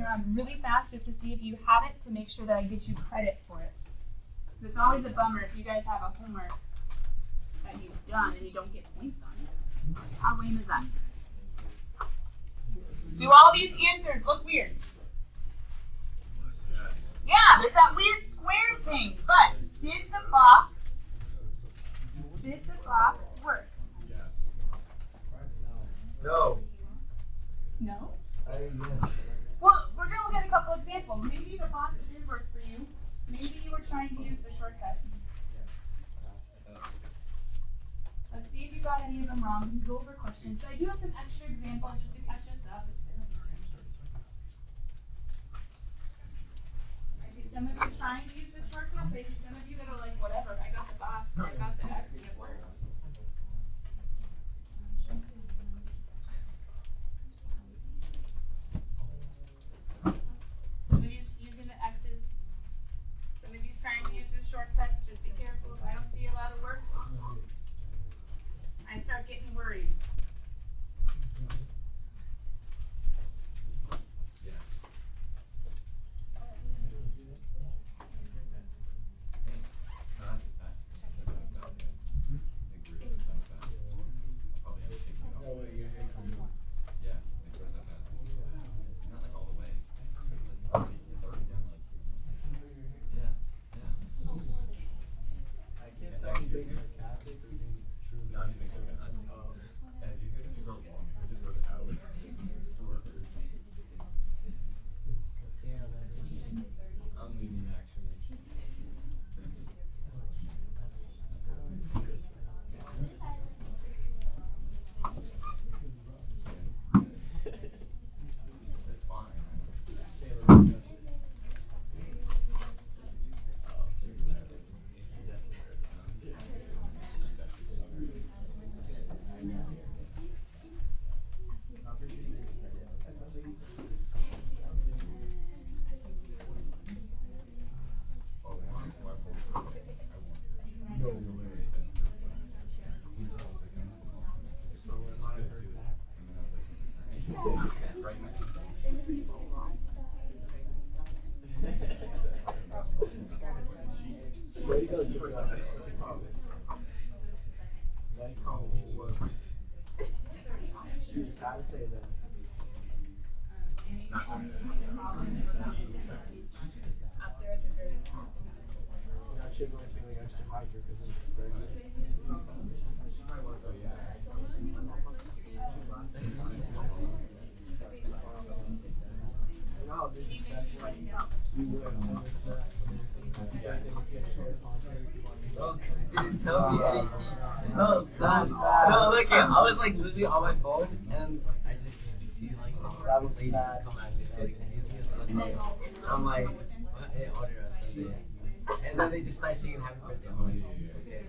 around really fast just to see if you have it to make sure that I get you credit for it. Because it's always a bummer if you guys have a homework that you've done and you don't get points on it. How lame is that? Do all these answers look weird? Yes. Yeah, there's that weird square thing. But did the box work? Yes. No. No? Yes. Well, we're going to look at a couple examples. Maybe the box did work for you. Maybe you were trying to use the shortcut. Let's see if you got any of them wrong. We can go over questions. So I do have some extra examples just to catch us up. Maybe some of you are trying to use the shortcut. Maybe some of you that are like, whatever, I got the box, or I got the X, and it works. Some of you using the X's. Some of you trying to use the shortcuts. Just be careful. If I don't see a lot of work, I start getting worried. Yes. Didn't tell me anything. No, look here. I was like literally on my phone and I just see like some lady just come at me like it's a Sunday. I'm like, what? Hey, order a Sunday. And then they just start singing happy birthday. I'm like, okay.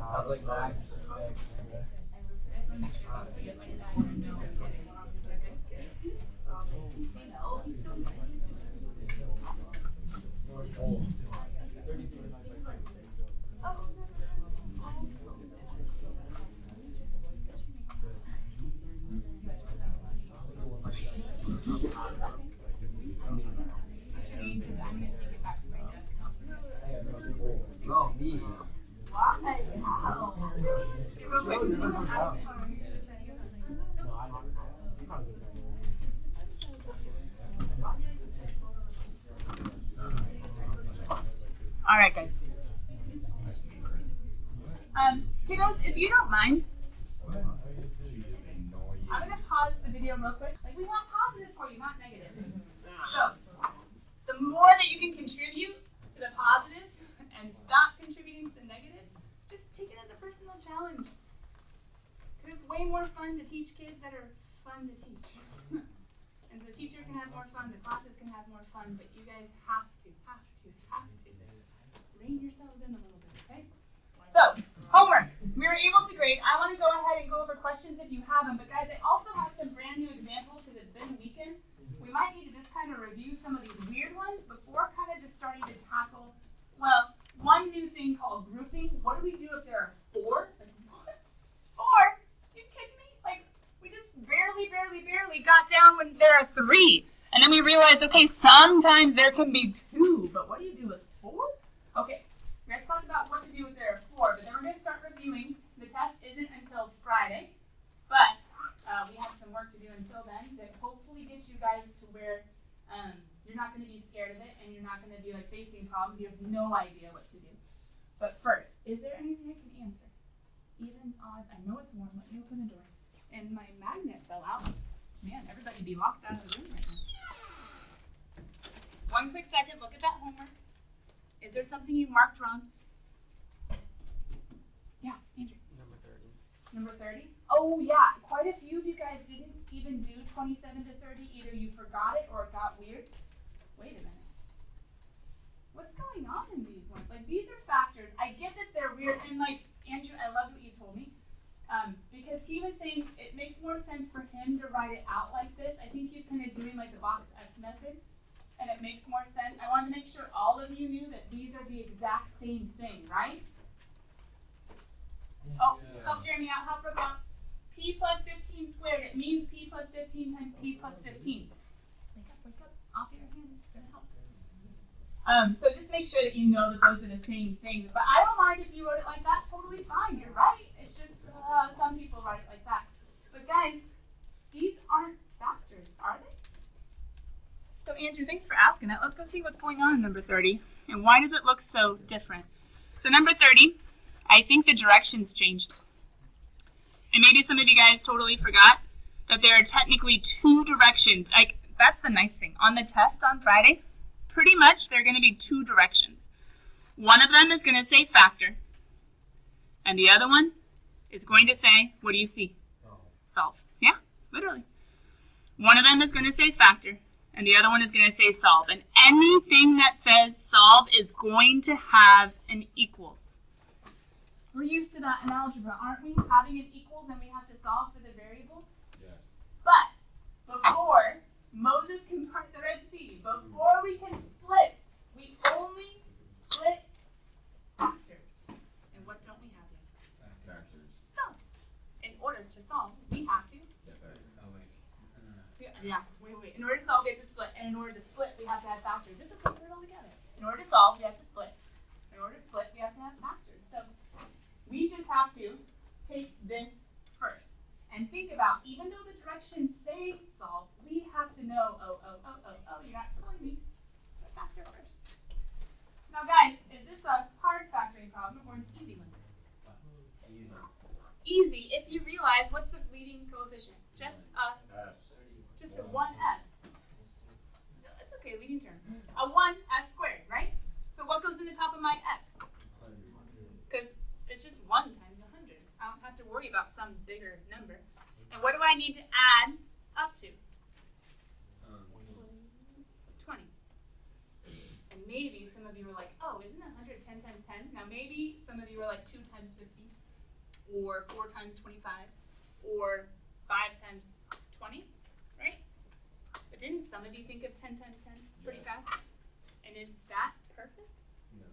I was like, Max. No, me. Why? How? All right, guys. Kiddos, if you don't mind, I'm going to pause the video real quick. Like, we want positive for you, not negative. So, the more that you can contribute to the positive and stop contributing to the negative, just take it as a personal challenge. Because it's way more fun to teach kids that are fun to teach. And the teacher can have more fun, the classes can have more fun, but you guys have to rein yourselves in a little bit, okay? So, homework. We were able to grade. I want to go ahead and go over questions if you have them, but guys, I also have some brand new examples because it's been a weekend. We might need to just kind of review some of these weird ones before kind of just starting to tackle, well, one new thing called grouping. What do we do if there are four? Like, what? Four? You kidding me? Like, we just barely got got down when there are 3. And then we realized, okay, sometimes there can be 2, but what do you do with 4? Okay, we're going to talk about what to do with there are 4, but then we're going to start reviewing. The test isn't until Friday, but we have some work to do until then to hopefully get you guys to where you're not going to be scared of it and you're not going to be like facing problems. You have no idea what to do. But first, is there anything I can answer? Evens, odds, I know it's warm. Let me open the door. And my magnet fell out. Man, everybody be locked out of the room right now. One quick second, look at that homework. Is there something you marked wrong? Yeah, Andrew. Number 30. Number 30? Oh, yeah. Quite a few of you guys didn't even do 27 to 30. Either you forgot it or it got weird. Wait a minute. What's going on in these ones? Like, these are factors. I get that they're weird. And, like, Andrew, I love what you told me. Because he was saying it makes more sense for him to write it out like this. I think he's kind of doing, like, the box X method. And it makes more sense. I wanted to make sure all of you knew that these are the exact same thing, right? Oh, help Jeremy out, help Brooke out. P plus 15 squared, it means P plus 15 times P plus 15. Wake up, off your hand, it's going to help. So just make sure that you know that those are the same things. But I don't mind if you wrote it like that, totally fine, you're right. It's just some people write it like that. But guys, these aren't factors, are they? So Andrew, thanks for asking that. Let's go see what's going on in number 30. And why does it look so different? So number 30, I think the directions changed. And maybe some of you guys totally forgot that there are technically 2 directions. Like, that's the nice thing. On the test on Friday, pretty much there are going to be 2 directions. One of them is going to say factor. And the other one is going to say, what do you see? Solve. Yeah, literally. One of them is going to say factor. And the other one is going to say solve. And anything that says solve is going to have an equals. We're used to that in algebra, aren't we? Having an equals and we have to solve for the variable? Yes. But before Moses can part the Red Sea, before we can split, we only split factors. And what don't we have yet? Factors. So, in order to solve, we have to. Yeah, wait. In order to solve, we have to split. And in order to split, we have to have factors. This will put it all together. In order to solve, we have to split. In order to split, we have to have factors. So we just have to take this first. And think about, even though the directions say solve, we have to know, oh, you're not telling me. Put factor first. Now guys, is this a hard factoring problem or an easy one? Easy. Easy if you realize what's the leading coefficient. Just a 1s. It's okay, leading term. A 1s squared, right? So what goes in the top of my x? Because it's just 1 times 100. I don't have to worry about some bigger number. And what do I need to add up to? 20. And maybe some of you were like, oh, isn't 100 10 times 10? Now maybe some of you were like 2 times 50, or 4 times 25, or 5 times 20, right? But didn't some of you think of 10 times 10 pretty fast? And is that perfect? No.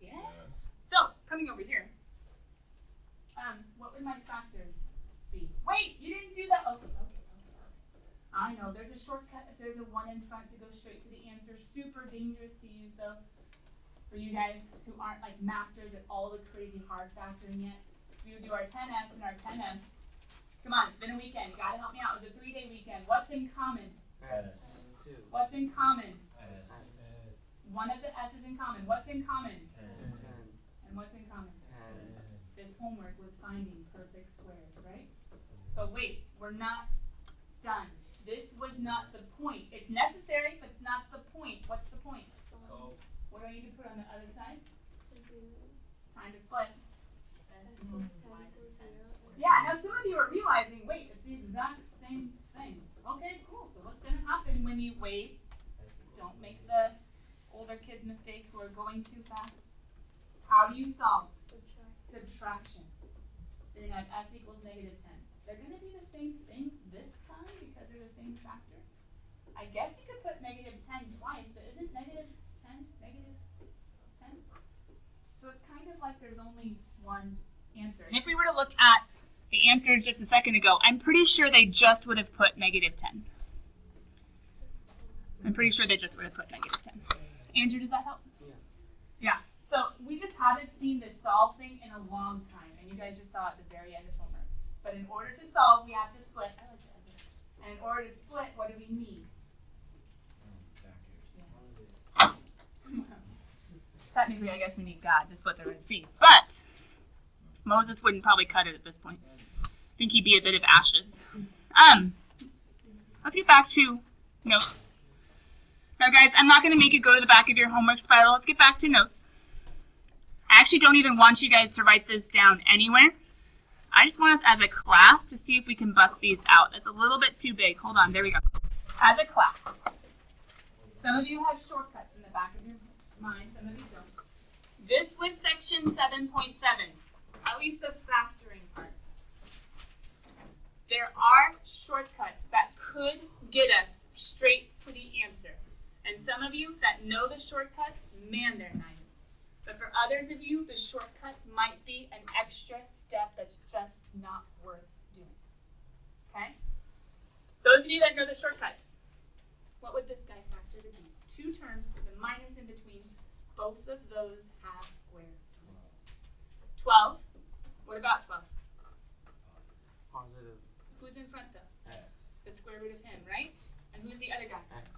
Yeah. Yes. So, coming over here, what would my factors be? Wait, you didn't do that. Okay. I know, there's a shortcut if there's a 1 in front to go straight to the answer. Super dangerous to use, though, for you guys who aren't like masters at all the crazy hard factoring yet. So we would do our 10s and our 10s. Come on, it's been a weekend. You got to help me out. It was a 3-day weekend. What's in common? S. What's in common? S. One of the s's in common. What's in common? 10. And what's in common? 10. This homework was finding perfect squares, right? But wait, we're not done. This was not the point. It's necessary, but it's not the point. What's the point? So. What do I need to put on the other side? It's time to split. Yeah, now some of you are realizing, wait, it's the exact same thing. Okay, cool. So what's going to happen when you wait? Don't make the older kids' mistake who are going too fast. How do you solve? Subtraction. So you're going to have s equals negative 10. They're going to be the same thing this time because they're the same factor. I guess you could put negative 10 twice, but isn't negative 10 negative 10? So it's kind of like there's only one answer. And if we were to look at The answer is just a second ago. I'm pretty sure they just would have put negative 10. I'm pretty sure they just would have put negative 10. Andrew, does that help? Yeah. So we just haven't seen this solve thing in a long time, and you guys just saw it at the very end of homework. But in order to solve, we have to split. And in order to split, what do we need? Technically, I guess we need God to split the Red Sea. But Moses wouldn't probably cut it at this point. I think he'd be a bit of ashes. Let's get back to notes. Now, guys, I'm not going to make you go to the back of your homework spiral. Let's get back to notes. I actually don't even want you guys to write this down anywhere. I just want us as a class to see if we can bust these out. That's a little bit too big. Hold on. There we go. As a class. Some of you have shortcuts in the back of your mind. Some of you don't. This was section 7.7. At least the factoring part. There are shortcuts that could get us straight to the answer. And some of you that know the shortcuts, man, they're nice. But for others of you, the shortcuts might be an extra step that's just not worth doing. Okay? Those of you that know the shortcuts, what would this guy factor to be? 2 terms with a minus in between. Both of those have square roots. 12. What about 12? Positive. Who's in front though? X. The square root of him, right? And who's the other guy? X.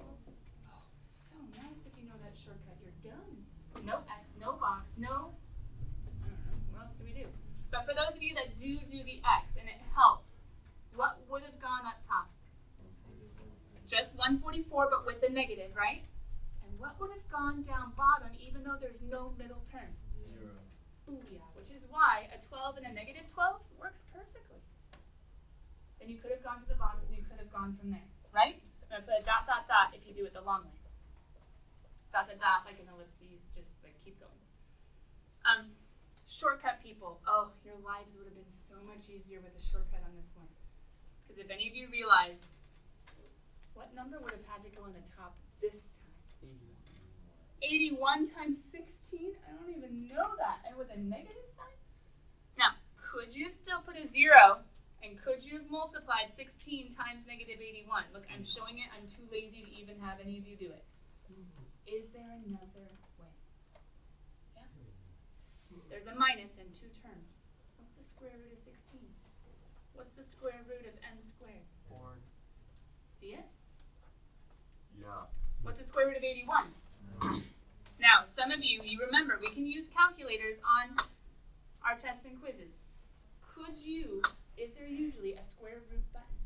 Oh, so nice if you know that shortcut. You're done. No X, no box, no. I don't know. What else do we do? But for those of you that do the X and it helps, what would have gone up top? Just 144, but with a negative, right? And what would have gone down bottom, even though there's no middle term? 0. Booyah, which is why a 12 and a negative 12 works perfectly. Then you could have gone to the box and you could have gone from there, right? I'm going to put a dot, dot, dot if you do it the long way. Dot, dot, dot, like an ellipses, just like keep going. Shortcut people. Oh, your lives would have been so much easier with a shortcut on this one. Because if any of you realize, what number would have had to go on the top this time? 81 times 16? I don't even know that. And with a negative sign? Now, could you have still put a 0? And could you have multiplied 16 times negative 81? Look, I'm showing it. I'm too lazy to even have any of you do it. Is there another way? Yeah. There's a minus in 2 terms. What's the square root of 16? What's the square root of m squared? 4. See it? Yeah. What's the square root of 81? Now, some of you remember, we can use calculators on our tests and quizzes. Is there usually a square root button?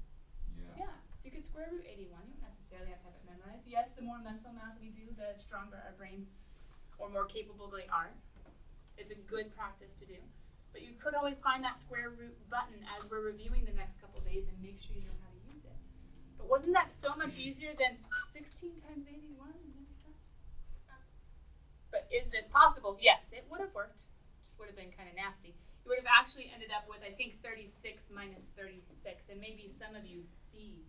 Yeah. So you could square root 81. You don't necessarily have to have it memorized. Yes, the more mental math we do, the stronger our brains, or more capable they are. It's a good practice to do. But you could always find that square root button as we're reviewing the next couple days and make sure you know how to use it. But wasn't that so much easier than 16 times 81? But is this possible? Yes, it would have worked. Just would have been kind of nasty. You would have actually ended up with, I think, 36 minus 36. And maybe some of you see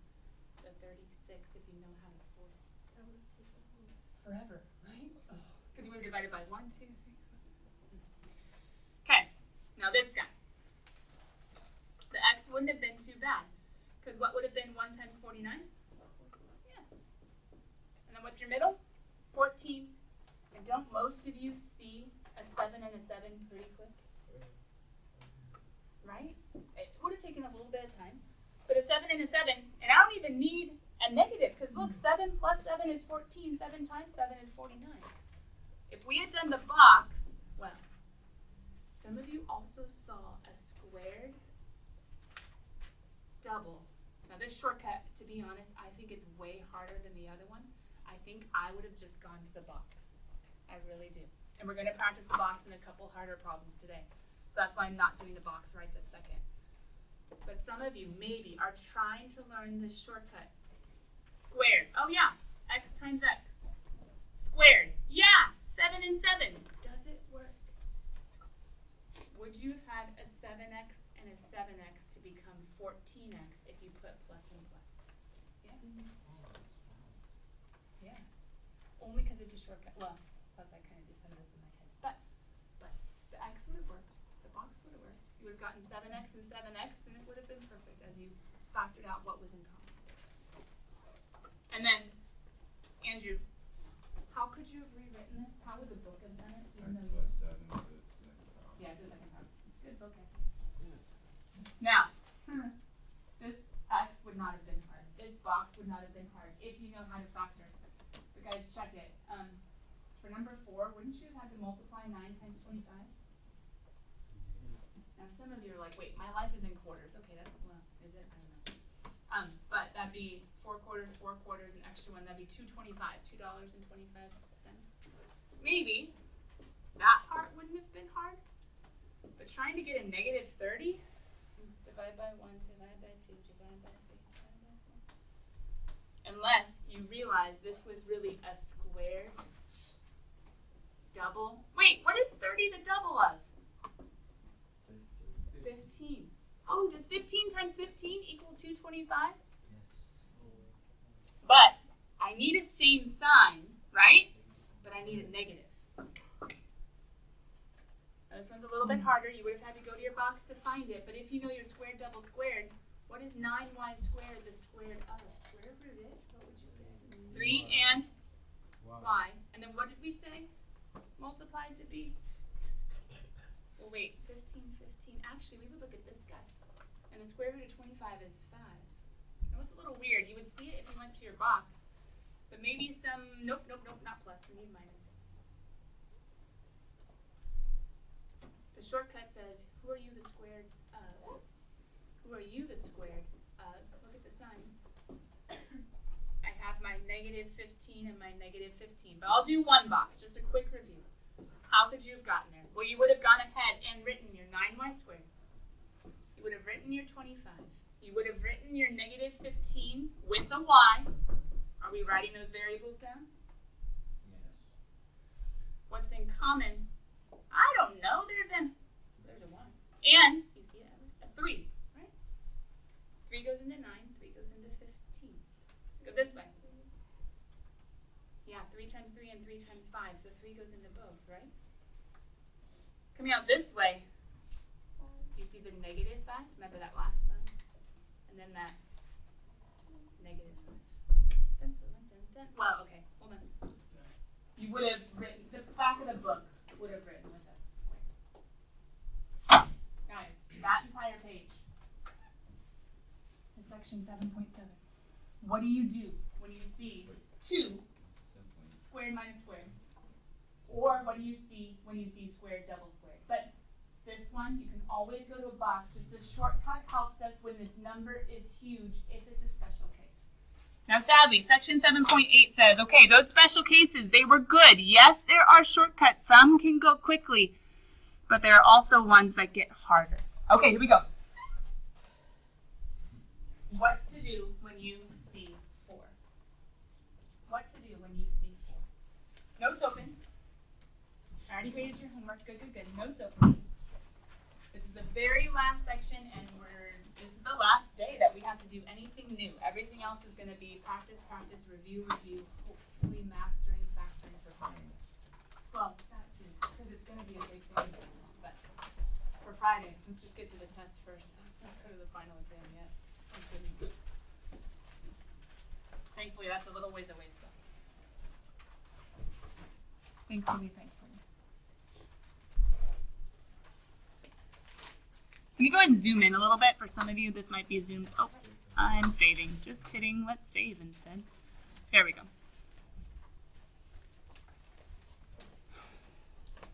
the 36 if you know how to fold it. That would have taken forever, right? Because you would have divided by 1, 2, 3. Okay, now this guy. The x wouldn't have been too bad. Because what would have been 1 times 49? Yeah. And then what's your middle? 14. And don't most of you see a 7 and a 7 pretty quick? Right? It would have taken a little bit of time. But a 7 and a 7, and I don't even need a negative, because look, 7 plus 7 is 14. 7 times 7 is 49. If we had done the box, well, some of you also saw a squared double. Now this shortcut, to be honest, I think it's way harder than the other one. I think I would have just gone to the box. I really do. And we're going to practice the box in a couple harder problems today. So that's why I'm not doing the box right this second. But some of you maybe are trying to learn this shortcut. Squared. Oh yeah, x times x. Squared. Yeah, 7 and 7. Does it work? Would you have had a 7x and a 7x to become 14x if you put plus and plus? Yeah. Yeah. Only because it's a shortcut. Well, plus I kind of did some of this in my head. But the x would have worked. The the box would have worked. You would have gotten 7x and 7x, and it would have been perfect as you factored out what was in common. And then, Andrew, how could you have rewritten this? How would the book have done it? X plus 7 to the second power. Yeah, to the second power. Good book ethic. Now, this x would not have been hard. This box would not have been hard if you know how to factor. But guys, check it. For number 4, wouldn't you have had to multiply 9 times 25? Now, some of you are like, wait, my life is in quarters. Okay, that's, well, is it? I don't know. But that'd be 4 quarters, an extra one. That'd be $2.25, $2.25. Maybe that part wouldn't have been hard. But trying to get a negative 30, divide by 1, divide by 2, divide by 3, divide by 4. Unless you realize this was really a squared double. Wait, what is 30 the double of? 15. Oh, does 15 times 15 equal 225? But I need a same sign, right? But I need a negative. Now, this one's a little bit harder. You would have had to go to your box to find it. But if you know your squared double squared, what is 9y squared the squared of? Square root it. What would you get? 3 and y. And then what did we say? Multiplied to be? Well, wait. 15. Actually, we would look at this guy. And the square root of 25 is 5. Now, it's a little weird. You would see it if you went to your box. But maybe some, nope, not plus. We need minus. The shortcut says, who are you the squared of? Who are you the squared of? Look at the sign. I have my negative 15 and my negative 15. But I'll do one box, just a quick review. How could you have gotten there? Well, you would have gone ahead and written your 9y squared. You would have written your 25. You would have written your negative 15 with a y. Are we writing those variables down? Yes. What's in common? I don't know. There's a y. And, you see it, a 3, right? 3 goes into 9, 3 goes into 15. Go this way. Yeah, 3 times 3 and 3 times 5, so 3 goes into both, right? Coming out this way, do you see the negative 5? Remember that last sign? And then that negative 5. Dun, dun, dun, dun. Well, okay, hold on. You would have written, the back of the book would have written with a square. Guys, that entire page is section 7.7. What do you do when you see 2 squared minus squared? Or what do you see when you see squared double squared? But this one, you can always go to a box. Just the shortcut helps us when this number is huge if it's a special case. Now, sadly, section 7.8 says, okay, those special cases, they were good. Yes, there are shortcuts. Some can go quickly, but there are also ones that get harder. Okay, here we go. What to do when you see 4. What to do when you see 4. Notes open. I already graded your homework. Good. Notes open. This is the very last section, and this is the last day that we have to do anything new. Everything else is going to be practice, review, hopefully mastering factoring for Friday. Well, that too, because it's going to be a big thing. But for Friday, let's just get to the test first. Let's not go to the final exam yet. Thank goodness. Thankfully, that's a little ways away still. Thankfully. Let me go ahead and zoom in a little bit. For some of you, this might be zoomed. Oh, I'm saving. Just kidding. Let's save instead. There we go.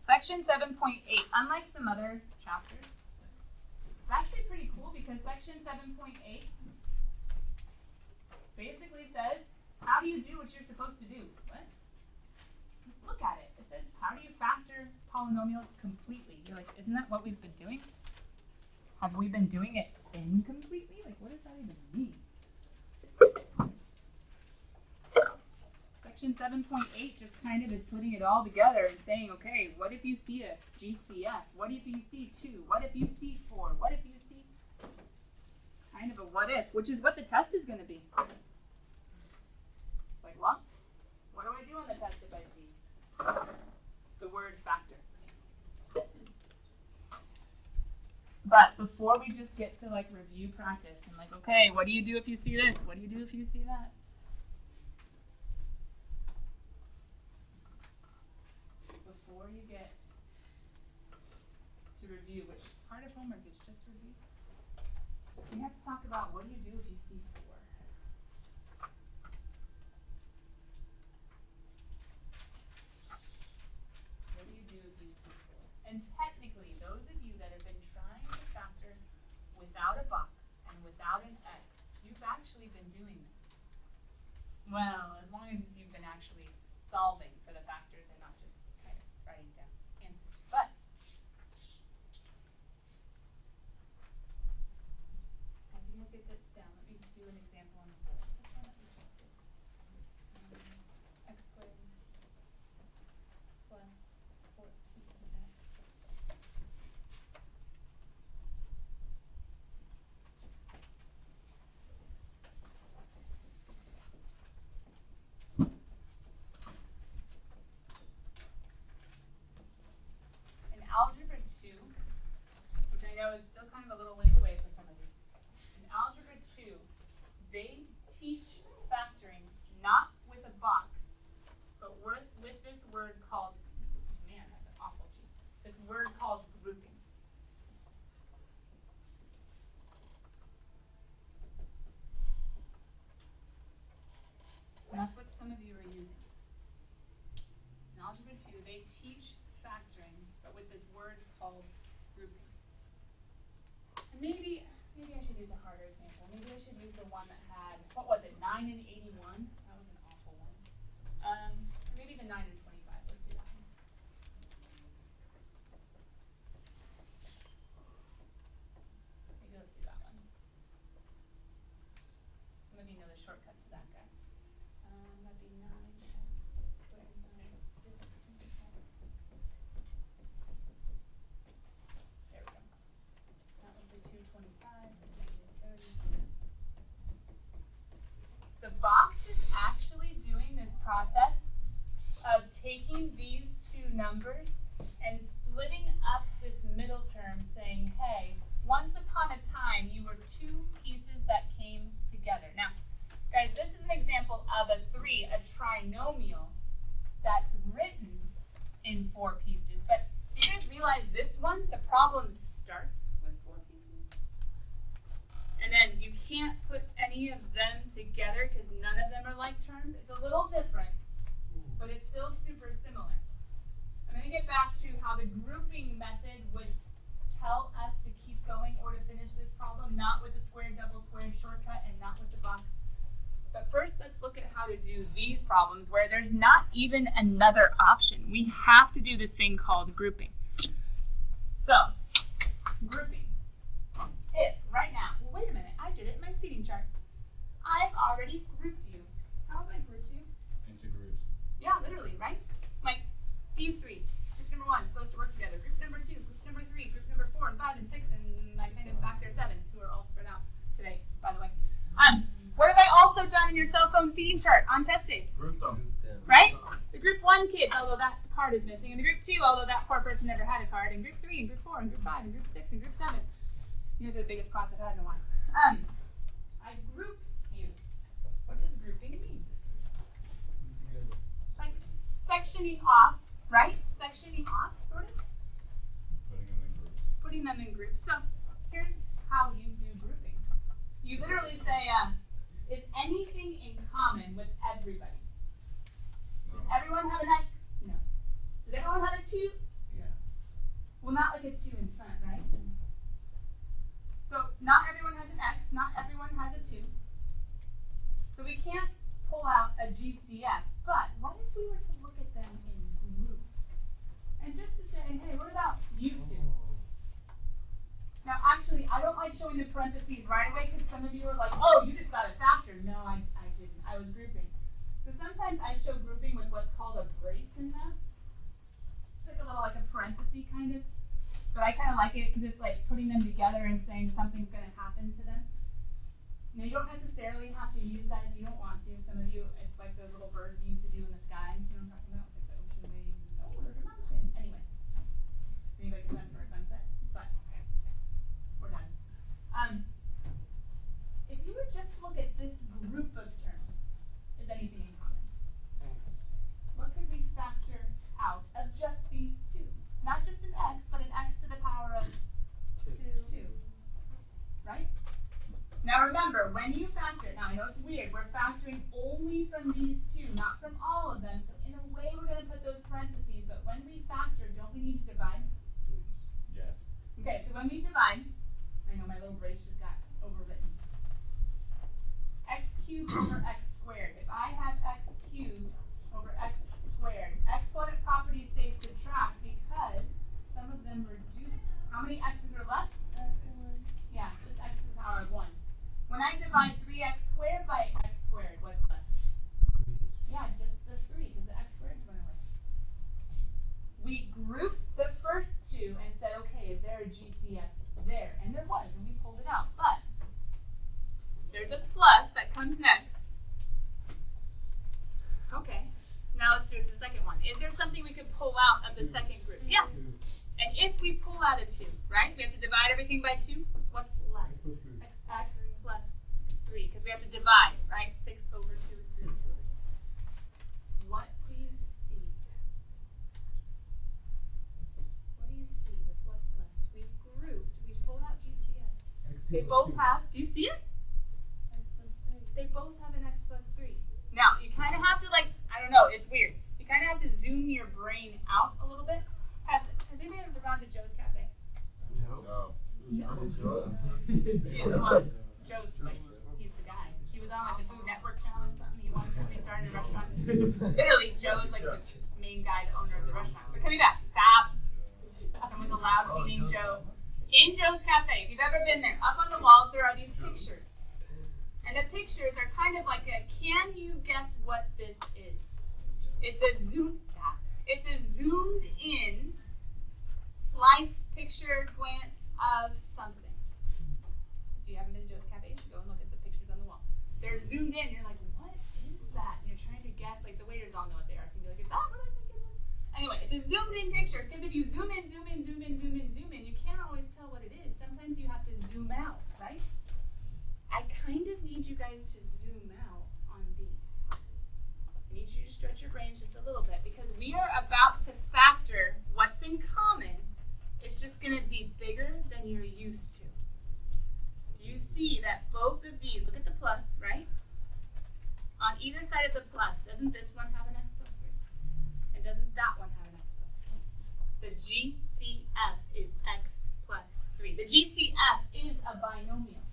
Section 7.8. Unlike some other chapters, it's actually pretty cool because section 7.8 basically says, how do you do what you're supposed to do? What? Look at it. It says, how do you factor polynomials completely? You're like, isn't that what we've been doing? Have we been doing it incompletely? Like, what does that even mean? Section 7.8 just kind of is putting it all together and saying, okay, what if you see a GCF? What if you see 2? What if you see 4? What if you see... Kind of a what if, which is what the test is going to be. Like, what? What do I do on the test if I see the word factor? But before we just get to like review practice and like, okay, what do you do if you see this? What do you do if you see that? Before you get to review, which part of homework is just review, we have to talk about what do you do if you see 4? What do you do if you see 4? And technically, those of you that have been trying to factor without a box and without an X, you've actually been doing this. Well, as long as you've been actually solving for the factors and not just kind of writing down answers. But as you guys get this down, let me do an example on the board. This one that we just did. X squared plus 14x. In Algebra 2, which I know is still kind of a little ways away for some of you. In Algebra 2, they teach factoring not with a box, but with this word called, man, that's an awful G, this word called grouping. And that's what some of you are using. In Algebra 2, they teach factoring, but with this word called grouping. And maybe I should use a harder example. Maybe I should use the one that had, what was it, 9 and 81? That was an awful one. Or maybe the 9 and 25. Let's do that one. Maybe let's do that one. Some of you know the shortcut to that guy. That'd be 9x squared minus 15x. There we go. That was the 225, the -30. The box is actually doing this process of taking these two numbers and splitting up this middle term, saying, hey, once upon a time you were 2 pieces that came together. Now, guys, this is an example of a 3, a trinomial, that's written in 4 pieces. But do you guys realize this one, the problem starts with 4 pieces? And then you can't put any of them together because none of them are like terms. It's a little different, but it's still super similar. I'm going to get back to how the grouping method would tell us to keep going or to finish this problem, not with the squared, double squared shortcut and not with the box. But first, let's look at how to do these problems where there's not even another option. We have to do this thing called grouping. So, grouping. If right now, well, wait a minute, I did it in my seating chart. I've already grouped you. How have I grouped you? Into groups. Yeah, literally, right? Like these 3. Group number 1 is supposed to work together. Group number 2, group number 3, group number 4, and 5, and 6, and I kind of back there 7, who are all spread out today, by the way. What have I also done in your cell phone seating chart on test days? Group them. Right? The group 1 kids, although that card is missing, and the group 2, although that poor person never had a card, and group 3, and group 4, and group 5, and group 6, and group 7. You guys are the biggest class I've had in a while. I grouped you. What does grouping mean? It's like sectioning off, right? Sectioning off, sort of. Putting them in groups. So here's how you do grouping. You literally say, is anything in common with everybody? No. Does everyone have an X? No. Does everyone have a 2? Yeah. Well, not like a 2 in front, right? So not everyone has an X, not everyone has a 2. So we can't pull out a GCF, but what if we were to look at them in groups? And just to say, hey, what about you 2? Now, actually, I don't like showing the parentheses right away because some of you are like, oh, you just got a factor. No, I didn't. I was grouping. So sometimes I show grouping with what's called a brace in math. It's like a little like a parenthesis kind of. But I kind of like it because it's like putting them together and saying something's going to happen to them. Now, you don't necessarily have to use that if you don't want to. Some of you, it's like those little birds you used to do in the sky. You know what I'm talking about? Like the ocean waves. Oh, there's a mountain. Anyway. Anybody can run for a sunset. But remember, when you factor, now I know it's weird, we're factoring only from these two, not from all of them, so in a way we're going to put those parentheses, but when we factor, don't we need to divide? Yes. Okay, so when we divide, I know my little brace just got overwritten. X cubed over x squared. If I have x cubed over x squared, exponent properties say subtract because some of them reduce. How many x's are left? Yeah, just x to the power of 1. When I divide 3x squared by x squared, what's left? Yeah, just the 3 because the x squared went away. We grouped the first two and said, okay, is there a GCF there? And there was, and we pulled it out. But there's a plus that comes next. Okay, now let's do it to the second one. Is there something we could pull out of the second group? Yeah. And if we pull out a 2, right, we have to divide everything by 2. What's left? X plus 3, because we have to divide, right? 6 over 2 is 3 over 2. What do you see? What do you see with what's left? We've grouped. We've pulled out GCS. They both have. Do you see it? X plus 3. They both have an x plus 3. Now, you kind of have to, like, I don't know, it's weird. You kind of have to zoom your brain out a little bit. Has anybody ever gone to Joe's Cafe? No. Joe's, like, he's the guy. He was on, like, the Food Network channel or something. He wanted to restart a restaurant. Literally, Joe's, like, the main guy, the owner of the restaurant. But coming back, stop. Someone's allowed to be named Joe. In Joe's Cafe, if you've ever been there, up on the walls there are these pictures. And the pictures are kind of like a, can you guess what this is? It's a zoom stop. It's a zoomed in slice picture glance of something. If you haven't been to Joe's Cafe, you should go and look at the pictures on the wall. They're zoomed in. You're like, what is that? And you're trying to guess. Like, the waiters all know what they are. So you're like, is that what I think it is? Anyway, it's a zoomed in picture. Because if you zoom in, zoom in, zoom in, zoom in, zoom in, you can't always tell what it is. Sometimes you have to zoom out, right? I kind of need you guys to zoom out on these. I need you to stretch your brains just a little bit because we are about to factor what's in common. It's just going to be bigger than you're used to. Do you see that both of these, look at the plus, right? On either side of the plus, doesn't this one have an x plus 3? And doesn't that one have an x plus 3? The GCF is x plus 3. The GCF is a binomial.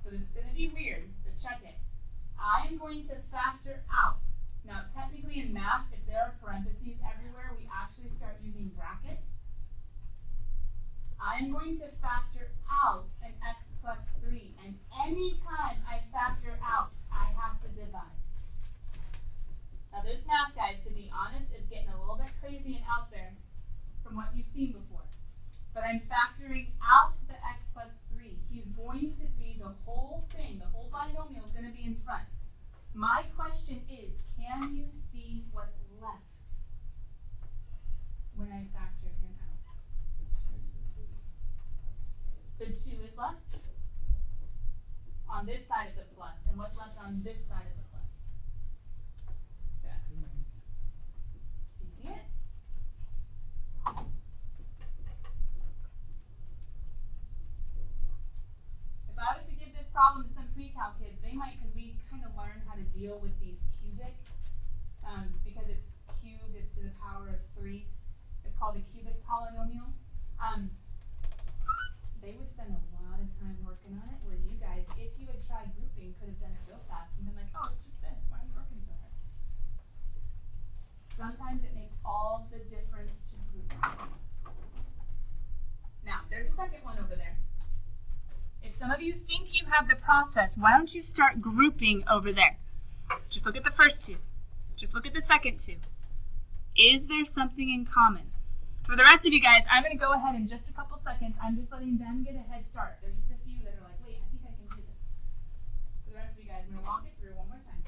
So this is going to be weird, but check it. I am going to factor out. Now, technically in math, if there are parentheses everywhere, we actually start using brackets. I am going to factor out an x plus 3, and anytime I factor out, I have to divide. Now, this math, guys, to be honest, is getting a little bit crazy and out there from what you've seen before. But I'm factoring out the x plus 3. He's going to be the whole thing, the whole binomial is going to be in front. My question is, can you see what's left when I factor him out? The 2 is left on this side of the plus. And what's left on this side of the plus? The x. You see it? If I was to give this problem to some pre-cal kids, they might, because we kind of learn how to deal with these cubic, because it's cubed, it's to the power of 3. It's called a cubic polynomial. They would spend a lot of time working on it, where you guys, if you had tried grouping, could have done it real fast and been like, oh, it's just this. Why are you working so hard? Sometimes it makes all the difference to group. Now, there's a second one over there. If some of you think you have the process, why don't you start grouping over there? Just look at the first 2. Just look at the second 2. Is there something in common? For the rest of you guys, I'm going to go ahead in just a couple seconds. I'm just letting them get a head start. There's just a few that are like, wait, I think I can do this. For the rest of you guys, I'm going to walk it through one more time.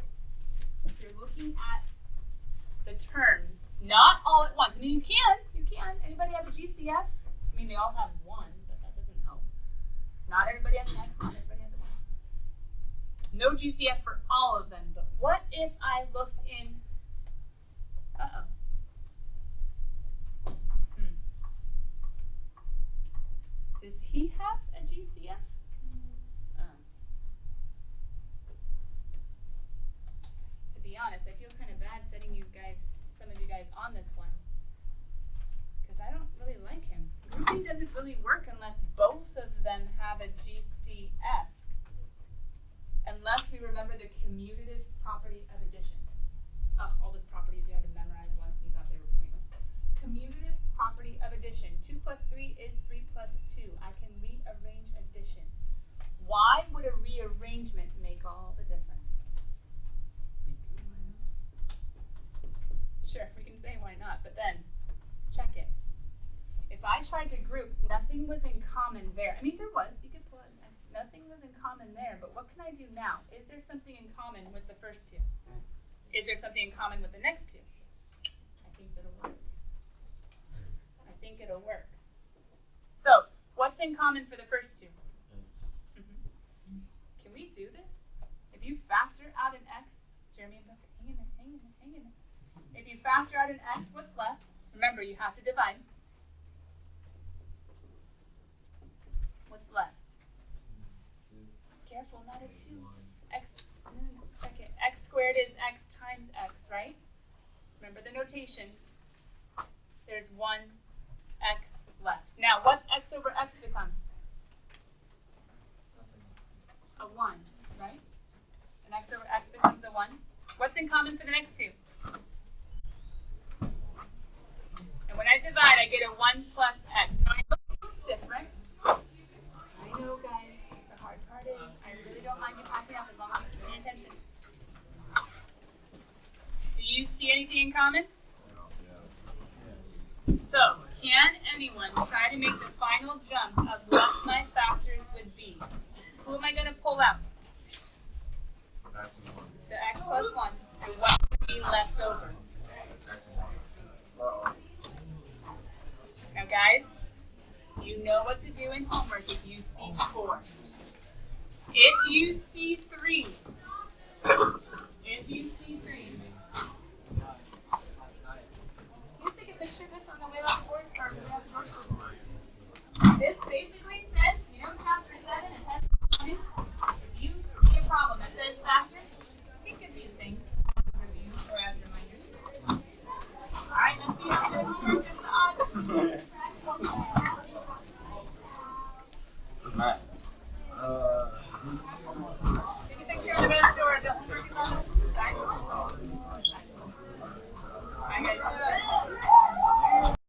If you're looking at the terms, not all at once. I mean, you can. Anybody have a GCF? I mean, they all have 1, but that doesn't help. Not everybody has an X, not everybody has a Y. No GCF for all of them, but what if I looked in, Does he have a GCF? honest, I feel kind of bad setting some of you guys on this one. Because I don't really like him. Grouping doesn't really work unless both of them have a GCF. Unless we remember the commutative property of addition. Oh, all those properties you had to memorize once and you thought they were pointless. Commutative property of addition. 2 plus 3 is 3 plus 2. I can rearrange addition. Why would a rearrangement make all the difference? Sure, we can say why not, but then check it. If I tried to group, nothing was in common there. I mean, there was. You could pull out an X. Nothing was in common there, but what can I do now? Is there something in common with the first two? Is there something in common with the next two? I think it'll work. I think it'll work. So, what's in common for the first two? Can we do this? If you factor out an X, Jeremy and Buck, hang in there, hang in there, hang in there. If you factor out an X, what's left? Remember, you have to divide. What's left? 2. Careful, not a 2. X, no, check it. X squared is X times X, right? Remember the notation. There's 1 X left. Now, what's X over X become? A 1, right? And X over X becomes a 1. What's in common for the next two? And when I divide, I get a 1 plus X. Now, it looks different. I know, guys. The hard part is, I really don't mind you packing up as long as you keep paying attention. Do you see anything in common? So, can anyone try to make the final jump of what my factors would be? Who am I going to pull out? The X plus 1. And what would be left over? Now, guys, you know what to do in homework if you see 4. If you see 3,